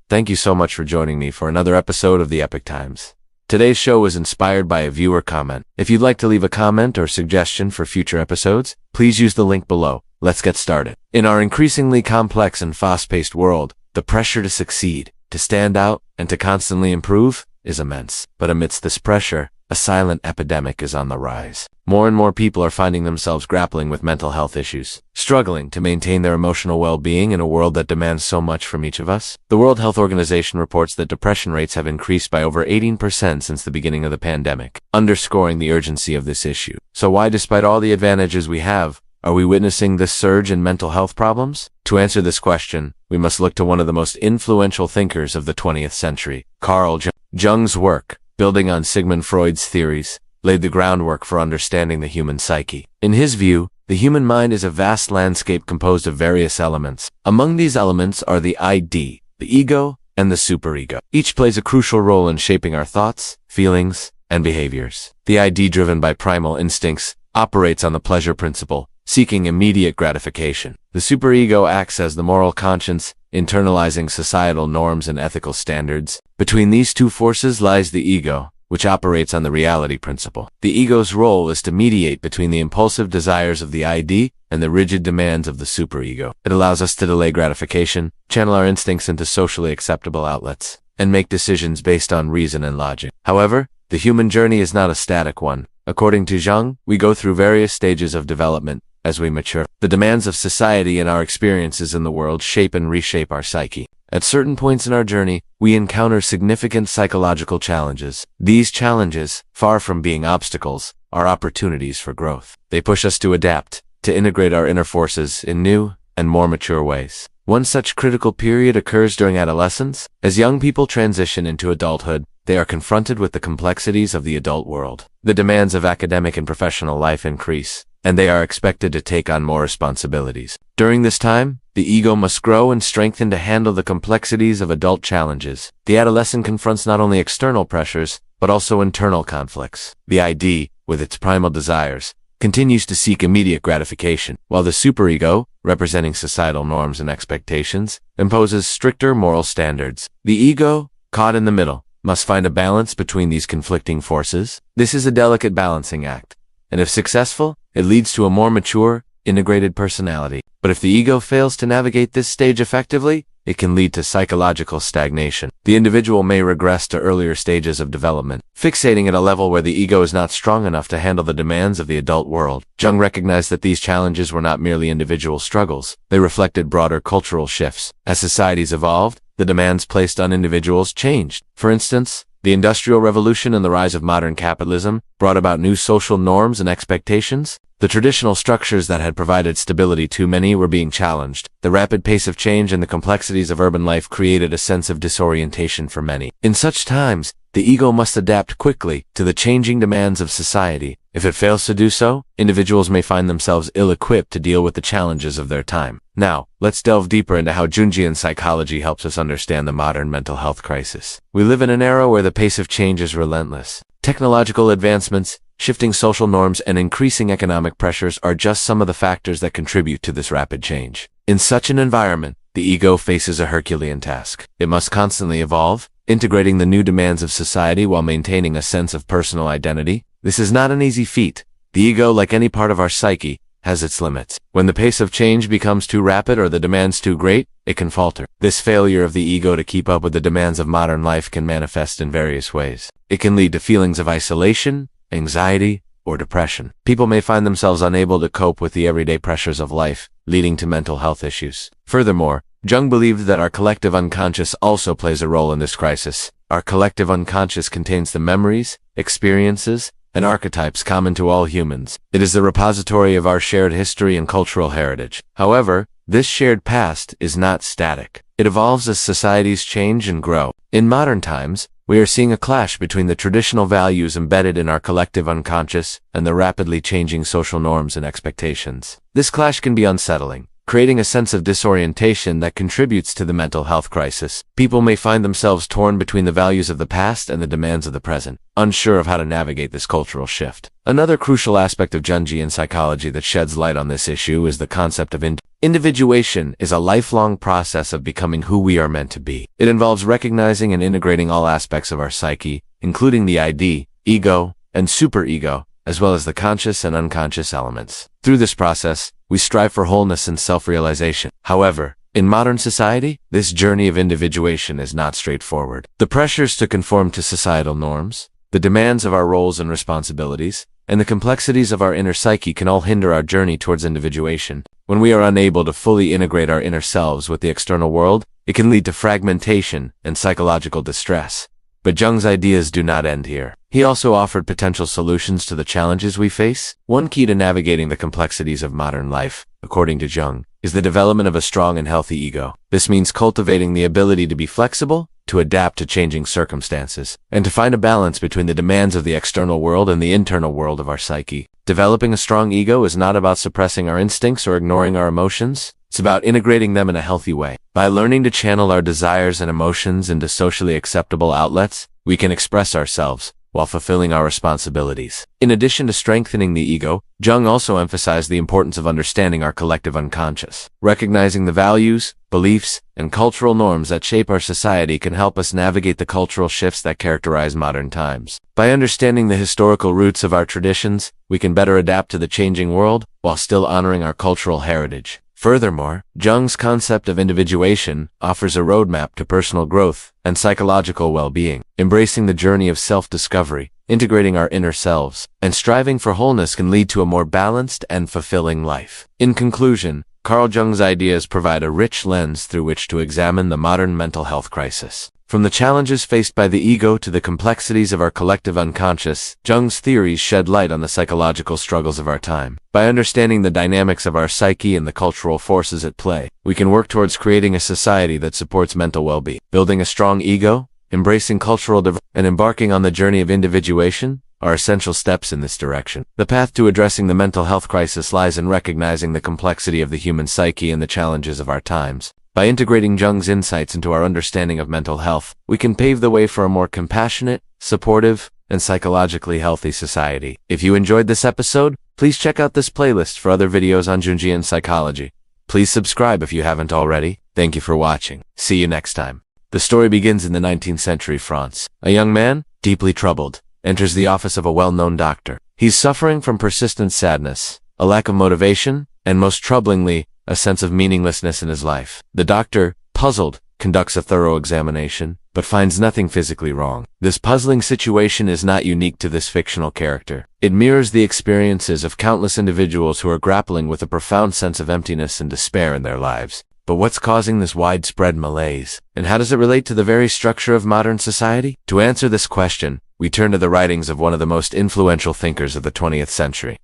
Thank you so much for joining me for another episode of the Epic Times. Today's show was inspired by a viewer comment. If you'd like to leave a comment or suggestion for future episodes, please use the link below. Let's get started. In our increasingly complex and fast-paced world, the pressure to succeed, to stand out, and to constantly improve is immense. But amidst this pressure, a silent epidemic is on the rise. More and more people are finding themselves grappling with mental health issues, struggling to maintain their emotional well-being in a world that demands so much from each of us. The World Health Organization reports that depression rates have increased by over 18% since the beginning of the pandemic, underscoring the urgency of this issue. So why, despite all the advantages we have, are we witnessing this surge in mental health problems? To answer this question, we must look to one of the most influential thinkers of the 20th century, Carl Jung. Jung's work, building on Sigmund Freud's theories, laid the groundwork for understanding the human psyche. In his view, the human mind is a vast landscape composed of various elements. Among these elements are the ID, the ego, and the superego. Each plays a crucial role in shaping our thoughts, feelings, and behaviors. The ID, driven by primal instincts, operates on the pleasure principle, seeking immediate gratification. The superego acts as the moral conscience, internalizing societal norms and ethical standards. Between these two forces lies the ego, which operates on the reality principle. The ego's role is to mediate between the impulsive desires of the ID and the rigid demands of the superego. It allows us to delay gratification, channel our instincts into socially acceptable outlets, and make decisions based on reason and logic. However, the human journey is not a static one. According to Jung, we go through various stages of development as we mature. The demands of society and our experiences in the world shape and reshape our psyche. At certain points in our journey, we encounter significant psychological challenges. These challenges, far from being obstacles, are opportunities for growth. They push us to adapt, to integrate our inner forces in new and more mature ways. One such critical period occurs during adolescence. As young people transition into adulthood, they are confronted with the complexities of the adult world. The demands of academic and professional life increase, and they are expected to take on more responsibilities. During this time, the ego must grow and strengthen to handle the complexities of adult challenges. The adolescent confronts not only external pressures, but also internal conflicts. The ID, with its primal desires, continues to seek immediate gratification, while the superego, representing societal norms and expectations, imposes stricter moral standards. The ego, caught in the middle, must find a balance between these conflicting forces. This is a delicate balancing act, and if successful, it leads to a more mature, integrated personality. But if the ego fails to navigate this stage effectively, it can lead to psychological stagnation. The individual may regress to earlier stages of development, fixating at a level where the ego is not strong enough to handle the demands of the adult world. Jung recognized that these challenges were not merely individual struggles. They reflected broader cultural shifts. As societies evolved, the demands placed on individuals changed. For instance, the Industrial Revolution and the rise of modern capitalism brought about new social norms and expectations. The traditional structures that had provided stability to many were being challenged. The rapid pace of change and the complexities of urban life created a sense of disorientation for many. In such times, the ego must adapt quickly to the changing demands of society. If it fails to do so, individuals may find themselves ill-equipped to deal with the challenges of their time. Now, let's delve deeper into how Jungian psychology helps us understand the modern mental health crisis. We live in an era where the pace of change is relentless. Technological advancements, shifting social norms, and increasing economic pressures are just some of the factors that contribute to this rapid change. In such an environment, the ego faces a Herculean task. It must constantly evolve, integrating the new demands of society while maintaining a sense of personal identity. This is not an easy feat. The ego, like any part of our psyche, has its limits. When the pace of change becomes too rapid or the demands too great, it can falter. This failure of the ego to keep up with the demands of modern life can manifest in various ways. It can lead to feelings of isolation, anxiety, or depression. People may find themselves unable to cope with the everyday pressures of life, leading to mental health issues. Furthermore, Jung believed that our collective unconscious also plays a role in this crisis. Our collective unconscious contains the memories, experiences, and archetypes common to all humans. It is the repository of our shared history and cultural heritage. However, this shared past is not static. It evolves as societies change and grow. In modern times, we are seeing a clash between the traditional values embedded in our collective unconscious and the rapidly changing social norms and expectations. This clash can be unsettling, creating a sense of disorientation that contributes to the mental health crisis. People may find themselves torn between the values of the past and the demands of the present, unsure of how to navigate this cultural shift. Another crucial aspect of Jungian psychology that sheds light on this issue is the concept of individuation is a lifelong process of becoming who we are meant to be. It involves recognizing and integrating all aspects of our psyche, including the ID, ego, and superego, as well as the conscious and unconscious elements. Through this process, we strive for wholeness and self-realization. However, in modern society, this journey of individuation is not straightforward. The pressures to conform to societal norms, the demands of our roles and responsibilities, and the complexities of our inner psyche can all hinder our journey towards individuation. When we are unable to fully integrate our inner selves with the external world, it can lead to fragmentation and psychological distress. But Jung's ideas do not end here. He also offered potential solutions to the challenges we face. One key to navigating the complexities of modern life, according to Jung, is the development of a strong and healthy ego. This means cultivating the ability to be flexible, to adapt to changing circumstances, and to find a balance between the demands of the external world and the internal world of our psyche. Developing a strong ego is not about suppressing our instincts or ignoring our emotions. It's about integrating them in a healthy way. By learning to channel our desires and emotions into socially acceptable outlets, we can express ourselves while fulfilling our responsibilities. In addition to strengthening the ego, Jung also emphasized the importance of understanding our collective unconscious. Recognizing the values, beliefs, and cultural norms that shape our society can help us navigate the cultural shifts that characterize modern times. By understanding the historical roots of our traditions, we can better adapt to the changing world while still honoring our cultural heritage. Furthermore, Jung's concept of individuation offers a roadmap to personal growth and psychological well-being. Embracing the journey of self-discovery, integrating our inner selves, and striving for wholeness can lead to a more balanced and fulfilling life. In conclusion, Carl Jung's ideas provide a rich lens through which to examine the modern mental health crisis. From the challenges faced by the ego to the complexities of our collective unconscious, Jung's theories shed light on the psychological struggles of our time. By understanding the dynamics of our psyche and the cultural forces at play, we can work towards creating a society that supports mental well-being. Building a strong ego, embracing cultural diversity, and embarking on the journey of individuation are essential steps in this direction. The path to addressing the mental health crisis lies in recognizing the complexity of the human psyche and the challenges of our times. By integrating Jung's insights into our understanding of mental health, we can pave the way for a more compassionate, supportive, and psychologically healthy society. If you enjoyed this episode, please check out this playlist for other videos on Jungian psychology. Please subscribe if you haven't already. Thank you for watching. See you next time. The story begins in the 19th century France. A young man, deeply troubled, enters the office of a well-known doctor. He's suffering from persistent sadness, a lack of motivation, and most troublingly, a sense of meaninglessness in his life. The doctor, puzzled, conducts a thorough examination, but finds nothing physically wrong. This puzzling situation is not unique to this fictional character. It mirrors the experiences of countless individuals who are grappling with a profound sense of emptiness and despair in their lives. But what's causing this widespread malaise? And how does it relate to the very structure of modern society? To answer this question, we turn to the writings of one of the most influential thinkers of the 20th century,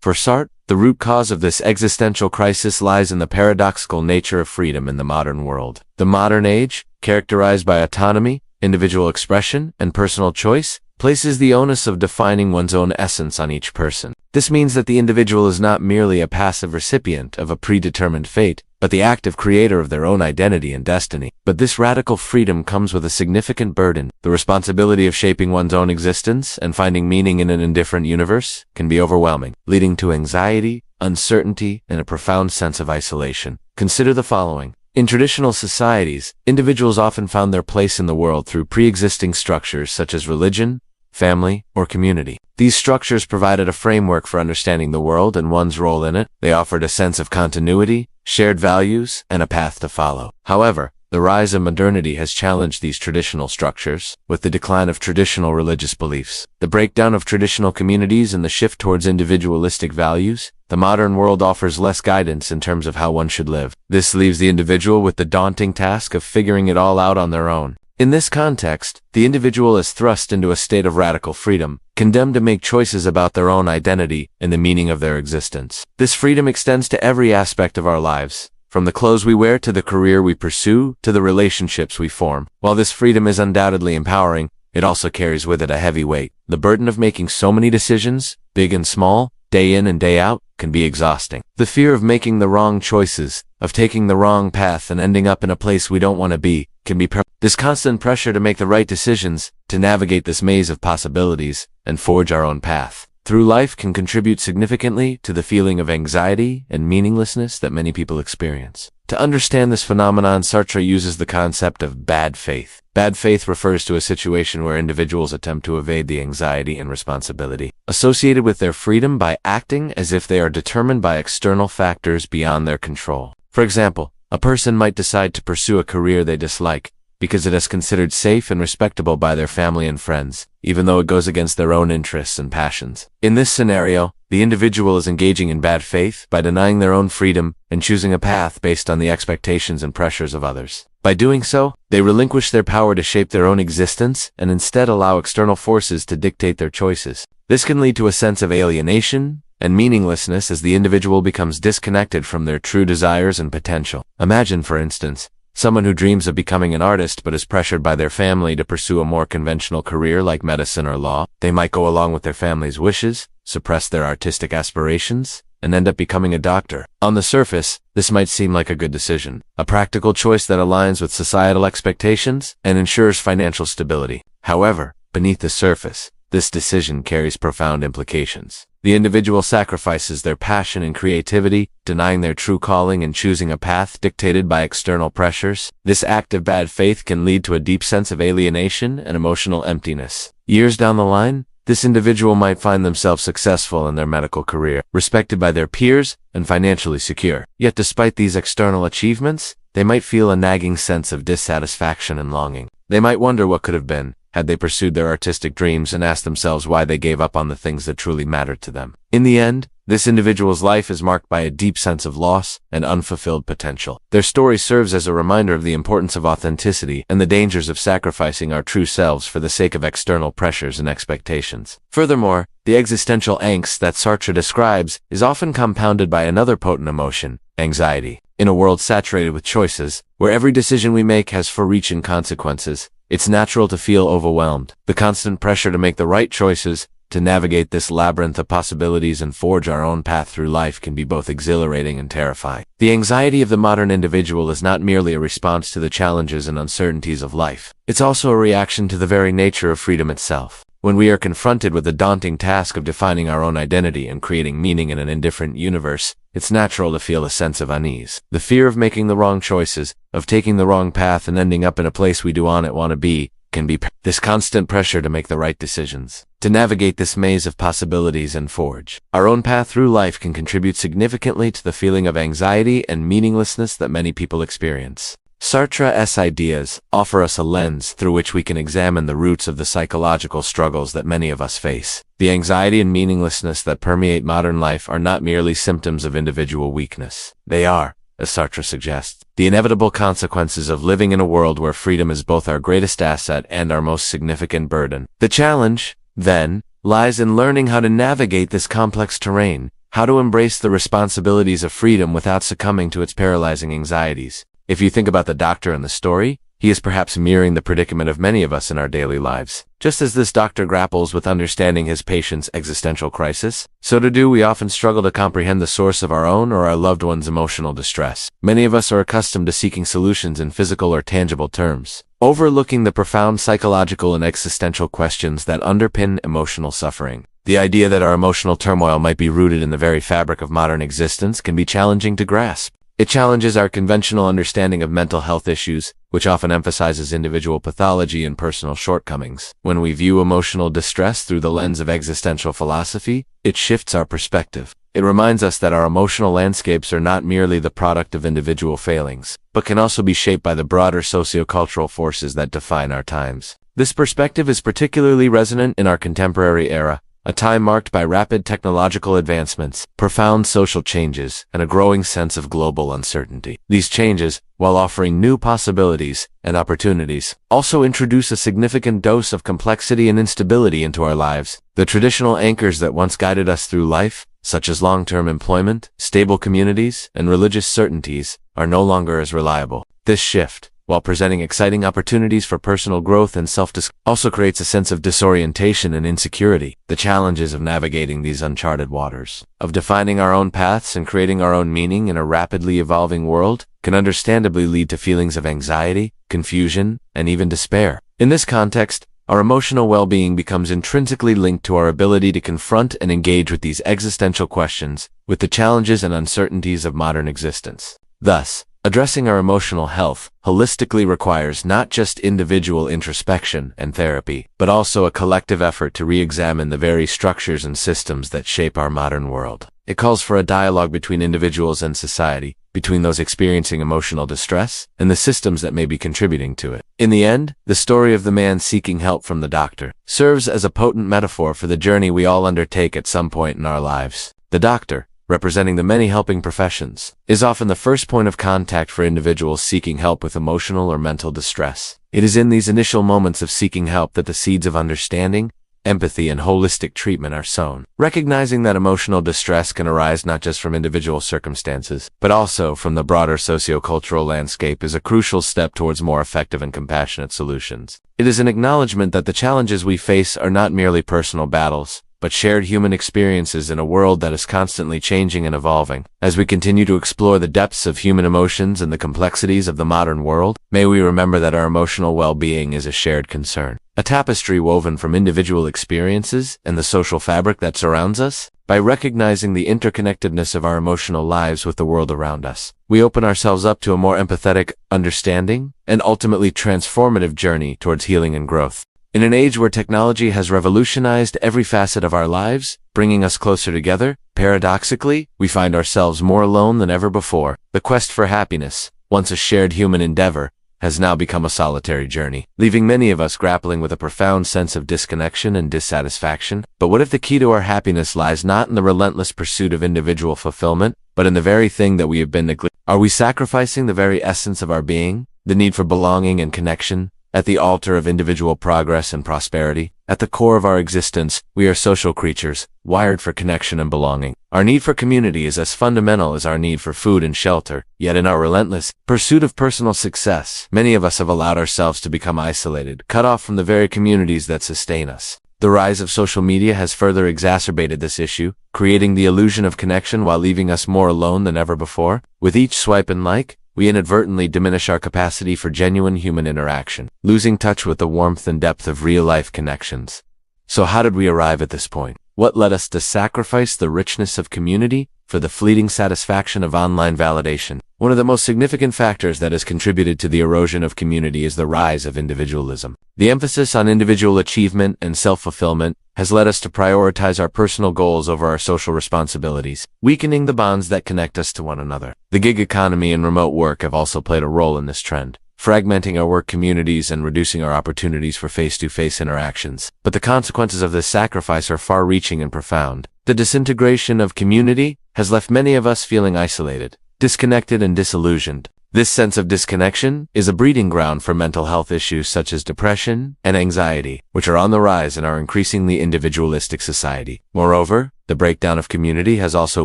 For Sartre, the root cause of this existential crisis lies in the paradoxical nature of freedom in the modern world. The modern age, characterized by autonomy, individual expression, and personal choice, places the onus of defining one's own essence on each person. This means that the individual is not merely a passive recipient of a predetermined fate, but the active creator of their own identity and destiny. But this radical freedom comes with a significant burden. The responsibility of shaping one's own existence and finding meaning in an indifferent universe can be overwhelming, leading to anxiety, uncertainty, and a profound sense of isolation. Consider the following. In traditional societies, individuals often found their place in the world through pre-existing structures such as religion, family, or community. These structures provided a framework for understanding the world and one's role in it. They offered a sense of continuity, shared values, and a path to follow. However, the rise of modernity has challenged these traditional structures, with the decline of traditional religious beliefs, the breakdown of traditional communities, and the shift towards individualistic values. The modern world offers less guidance in terms of how one should live. This leaves the individual with the daunting task of figuring it all out on their own. In this context, the individual is thrust into a state of radical freedom, condemned to make choices about their own identity and the meaning of their existence. This freedom extends to every aspect of our lives, from the clothes we wear to the career we pursue to the relationships we form. While this freedom is undoubtedly empowering, it also carries with it a heavy weight. The burden of making so many decisions, big and small, day in and day out, can be exhausting. The fear of making the wrong choices, of taking the wrong path and ending up in a place we don't want to be, can be this constant pressure to make the right decisions, to navigate this maze of possibilities, and forge our own path through life can contribute significantly to the feeling of anxiety and meaninglessness that many people experience. To understand this phenomenon, Sartre uses the concept of bad faith. Bad faith refers to a situation where individuals attempt to evade the anxiety and responsibility associated with their freedom by acting as if they are determined by external factors beyond their control. For example, a person might decide to pursue a career they dislike because it is considered safe and respectable by their family and friends, even though it goes against their own interests and passions. In this scenario, the individual is engaging in bad faith by denying their own freedom and choosing a path based on the expectations and pressures of others. By doing so, they relinquish their power to shape their own existence and instead allow external forces to dictate their choices. This can lead to a sense of alienation and meaninglessness as the individual becomes disconnected from their true desires and potential. Imagine, for instance, someone who dreams of becoming an artist but is pressured by their family to pursue a more conventional career like medicine or law. They might go along with their family's wishes, suppress their artistic aspirations, and end up becoming a doctor. On the surface, this might seem like a good decision, a practical choice that aligns with societal expectations and ensures financial stability. However, beneath the surface, this decision carries profound implications. The individual sacrifices their passion and creativity, denying their true calling and choosing a path dictated by external pressures. This act of bad faith can lead to a deep sense of alienation and emotional emptiness. Years down the line, this individual might find themselves successful in their medical career, respected by their peers, and financially secure. Yet despite these external achievements, they might feel a nagging sense of dissatisfaction and longing. They might wonder what could have been, had they pursued their artistic dreams, and asked themselves why they gave up on the things that truly mattered to them. In the end, this individual's life is marked by a deep sense of loss and unfulfilled potential. Their story serves as a reminder of the importance of authenticity and the dangers of sacrificing our true selves for the sake of external pressures and expectations. Furthermore, the existential angst that Sartre describes is often compounded by another potent emotion, anxiety. In a world saturated with choices, where every decision we make has far-reaching consequences, it's natural to feel overwhelmed. The constant pressure to make the right choices, to navigate this labyrinth of possibilities and forge our own path through life can be both exhilarating and terrifying. The anxiety of the modern individual is not merely a response to the challenges and uncertainties of life. It's also a reaction to the very nature of freedom itself. When we are confronted with the daunting task of defining our own identity and creating meaning in an indifferent universe, it's natural to feel a sense of unease. The fear of making the wrong choices, of taking the wrong path and ending up in a place we do not want to be, can be this constant pressure to make the right decisions, to navigate this maze of possibilities and forge our own path through life can contribute significantly to the feeling of anxiety and meaninglessness that many people experience. Sartre's ideas offer us a lens through which we can examine the roots of the psychological struggles that many of us face. The anxiety and meaninglessness that permeate modern life are not merely symptoms of individual weakness. They are, as Sartre suggests, the inevitable consequences of living in a world where freedom is both our greatest asset and our most significant burden. The challenge, then, lies in learning how to navigate this complex terrain, how to embrace the responsibilities of freedom without succumbing to its paralyzing anxieties. If you think about the doctor in the story, he is perhaps mirroring the predicament of many of us in our daily lives. Just as this doctor grapples with understanding his patient's existential crisis, so too we often struggle to comprehend the source of our own or our loved one's emotional distress. Many of us are accustomed to seeking solutions in physical or tangible terms, overlooking the profound psychological and existential questions that underpin emotional suffering. The idea that our emotional turmoil might be rooted in the very fabric of modern existence can be challenging to grasp. It challenges our conventional understanding of mental health issues, which often emphasizes individual pathology and personal shortcomings. When we view emotional distress through the lens of existential philosophy, it shifts our perspective. It reminds us that our emotional landscapes are not merely the product of individual failings, but can also be shaped by the broader sociocultural forces that define our times. This perspective is particularly resonant in our contemporary era, a time marked by rapid technological advancements, profound social changes, and a growing sense of global uncertainty. These changes, while offering new possibilities and opportunities, also introduce a significant dose of complexity and instability into our lives. The traditional anchors that once guided us through life, such as long-term employment, stable communities, and religious certainties, are no longer as reliable. This shift, while presenting exciting opportunities for personal growth and self-discovery, also creates a sense of disorientation and insecurity. The challenges of navigating these uncharted waters, of defining our own paths and creating our own meaning in a rapidly evolving world, can understandably lead to feelings of anxiety, confusion, and even despair. In this context, our emotional well-being becomes intrinsically linked to our ability to confront and engage with these existential questions, with the challenges and uncertainties of modern existence. Thus, addressing our emotional health holistically requires not just individual introspection and therapy, but also a collective effort to re-examine the very structures and systems that shape our modern world. It calls for a dialogue between individuals and society, between those experiencing emotional distress and the systems that may be contributing to it. In the end, the story of the man seeking help from the doctor serves as a potent metaphor for the journey we all undertake at some point in our lives. The doctor, representing the many helping professions, is often the first point of contact for individuals seeking help with emotional or mental distress. It is in these initial moments of seeking help that the seeds of understanding, empathy, and holistic treatment are sown. Recognizing that emotional distress can arise not just from individual circumstances, but also from the broader socio-cultural landscape is a crucial step towards more effective and compassionate solutions. It is an acknowledgement that the challenges we face are not merely personal battles, but shared human experiences in a world that is constantly changing and evolving. As we continue to explore the depths of human emotions and the complexities of the modern world, may we remember that our emotional well-being is a shared concern, a tapestry woven from individual experiences and the social fabric that surrounds us. By recognizing the interconnectedness of our emotional lives with the world around us, we open ourselves up to a more empathetic, understanding, and ultimately transformative journey towards healing and growth. In an age where technology has revolutionized every facet of our lives, bringing us closer together, paradoxically, we find ourselves more alone than ever before. The quest for happiness, once a shared human endeavor, has now become a solitary journey, leaving many of us grappling with a profound sense of disconnection and dissatisfaction. But what if the key to our happiness lies not in the relentless pursuit of individual fulfillment, but in the very thing that we have been neglecting? Are we sacrificing the very essence of our being, the need for belonging and connection, at the altar of individual progress and prosperity? At the core of our existence, we are social creatures, wired for connection and belonging. Our need for community is as fundamental as our need for food and shelter, yet in our relentless pursuit of personal success, many of us have allowed ourselves to become isolated, cut off from the very communities that sustain us. The rise of social media has further exacerbated this issue, creating the illusion of connection while leaving us more alone than ever before. With each swipe and like, we inadvertently diminish our capacity for genuine human interaction, losing touch with the warmth and depth of real-life connections. So how did we arrive at this point? What led us to sacrifice the richness of community for the fleeting satisfaction of online validation? One of the most significant factors that has contributed to the erosion of community is the rise of individualism. The emphasis on individual achievement and self-fulfillment has led us to prioritize our personal goals over our social responsibilities, weakening the bonds that connect us to one another. The gig economy and remote work have also played a role in this trend, fragmenting our work communities and reducing our opportunities for face-to-face interactions. But the consequences of this sacrifice are far-reaching and profound. The disintegration of community has left many of us feeling isolated, disconnected, and disillusioned. This sense of disconnection is a breeding ground for mental health issues such as depression and anxiety, which are on the rise in our increasingly individualistic society. Moreover, the breakdown of community has also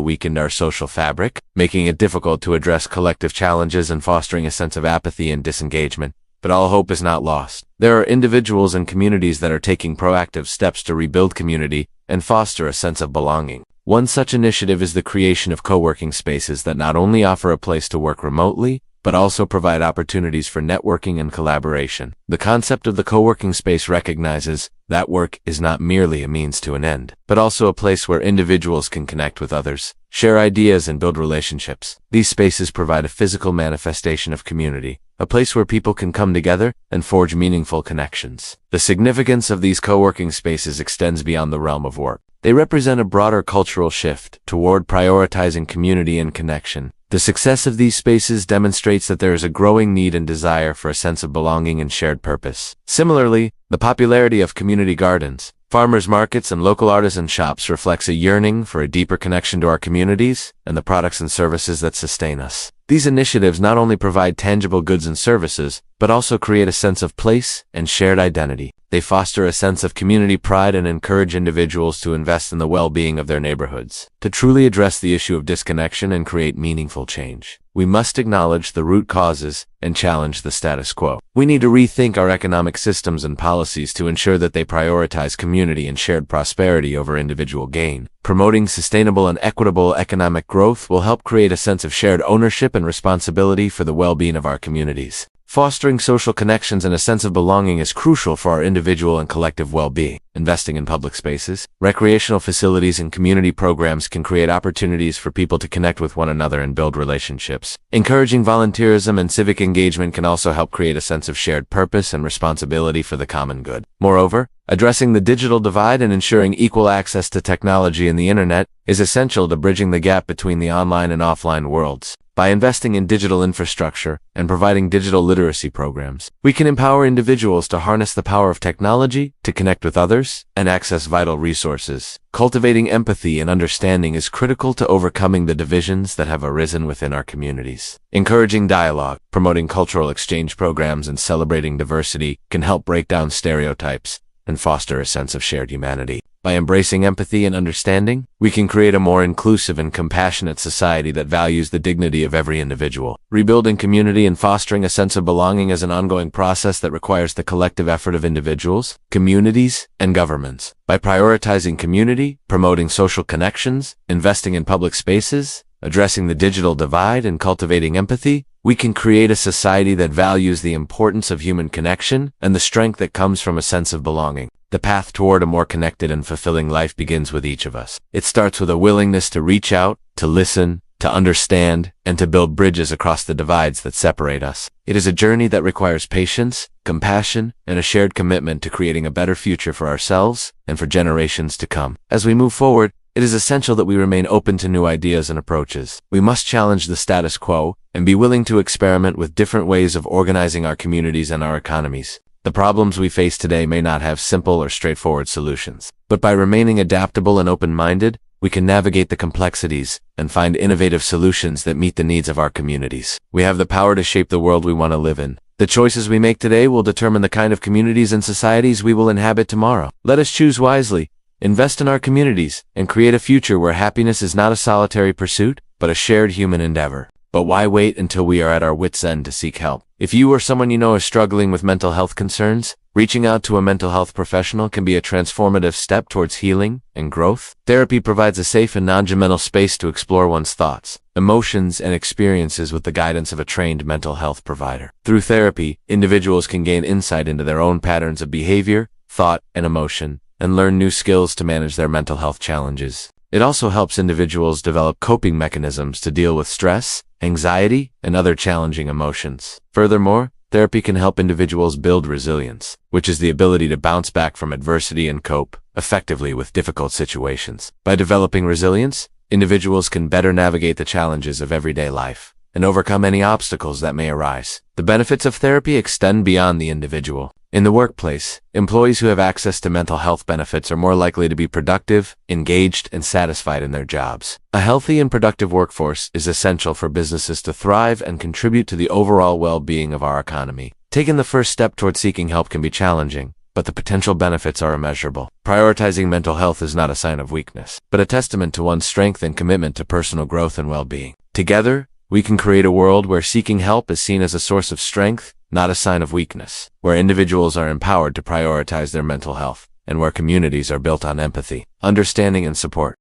weakened our social fabric, making it difficult to address collective challenges and fostering a sense of apathy and disengagement. But all hope is not lost. There are individuals and communities that are taking proactive steps to rebuild community and foster a sense of belonging. One such initiative is the creation of co-working spaces that not only offer a place to work remotely, but also provide opportunities for networking and collaboration. The concept of the co-working space recognizes that work is not merely a means to an end, but also a place where individuals can connect with others, share ideas, and build relationships. These spaces provide a physical manifestation of community, a place where people can come together and forge meaningful connections. The significance of these co-working spaces extends beyond the realm of work. They represent a broader cultural shift toward prioritizing community and connection. The success of these spaces demonstrates that there is a growing need and desire for a sense of belonging and shared purpose. Similarly, the popularity of community gardens, farmers markets, and local artisan shops reflects a yearning for a deeper connection to our communities and the products and services that sustain us. These initiatives not only provide tangible goods and services, but also create a sense of place and shared identity. They foster a sense of community pride and encourage individuals to invest in the well-being of their neighborhoods. To truly address the issue of disconnection and create meaningful change, we must acknowledge the root causes and challenge the status quo. We need to rethink our economic systems and policies to ensure that they prioritize community and shared prosperity over individual gain. Promoting sustainable and equitable economic growth will help create a sense of shared ownership and responsibility for the well-being of our communities. Fostering social connections and a sense of belonging is crucial for our individual and collective well-being. Investing in public spaces, recreational facilities, and community programs can create opportunities for people to connect with one another and build relationships. Encouraging volunteerism and civic engagement can also help create a sense of shared purpose and responsibility for the common good. Moreover, addressing the digital divide and ensuring equal access to technology and the internet is essential to bridging the gap between the online and offline worlds. By investing in digital infrastructure and providing digital literacy programs, we can empower individuals to harness the power of technology to connect with others and access vital resources. Cultivating empathy and understanding is critical to overcoming the divisions that have arisen within our communities. Encouraging dialogue, promoting cultural exchange programs, and celebrating diversity can help break down stereotypes and foster a sense of shared humanity. By embracing empathy and understanding, we can create a more inclusive and compassionate society that values the dignity of every individual. Rebuilding community and fostering a sense of belonging is an ongoing process that requires the collective effort of individuals, communities, and governments. By prioritizing community, promoting social connections, investing in public spaces, addressing the digital divide, and cultivating empathy, we can create a society that values the importance of human connection and the strength that comes from a sense of belonging. The path toward a more connected and fulfilling life begins with each of us. It starts with a willingness to reach out, to listen, to understand, and to build bridges across the divides that separate us. It is a journey that requires patience, compassion, and a shared commitment to creating a better future for ourselves and for generations to come. As we move forward, it is essential that we remain open to new ideas and approaches. We must challenge the status quo and be willing to experiment with different ways of organizing our communities and our economies. The problems we face today may not have simple or straightforward solutions, but by remaining adaptable and open-minded, we can navigate the complexities and find innovative solutions that meet the needs of our communities. We have the power to shape the world we want to live in. The choices we make today will determine the kind of communities and societies we will inhabit tomorrow. Let us choose wisely, invest in our communities, and create a future where happiness is not a solitary pursuit, but a shared human endeavor. But why wait until we are at our wits' end to seek help? If you or someone you know is struggling with mental health concerns, reaching out to a mental health professional can be a transformative step towards healing and growth. Therapy provides a safe and non-judgmental space to explore one's thoughts, emotions, and experiences with the guidance of a trained mental health provider. Through therapy, individuals can gain insight into their own patterns of behavior, thought, and emotion, and learn new skills to manage their mental health challenges. It also helps individuals develop coping mechanisms to deal with stress, anxiety, and other challenging emotions. Furthermore, therapy can help individuals build resilience, which is the ability to bounce back from adversity and cope effectively with difficult situations. By developing resilience, individuals can better navigate the challenges of everyday life and overcome any obstacles that may arise. The benefits of therapy extend beyond the individual. In the workplace, employees who have access to mental health benefits are more likely to be productive, engaged, and satisfied in their jobs. A healthy and productive workforce is essential for businesses to thrive and contribute to the overall well-being of our economy. Taking the first step toward seeking help can be challenging, but the potential benefits are immeasurable. Prioritizing mental health is not a sign of weakness, but a testament to one's strength and commitment to personal growth and well-being. Together, we can create a world where seeking help is seen as a source of strength, not a sign of weakness, where individuals are empowered to prioritize their mental health, and where communities are built on empathy, understanding, and support.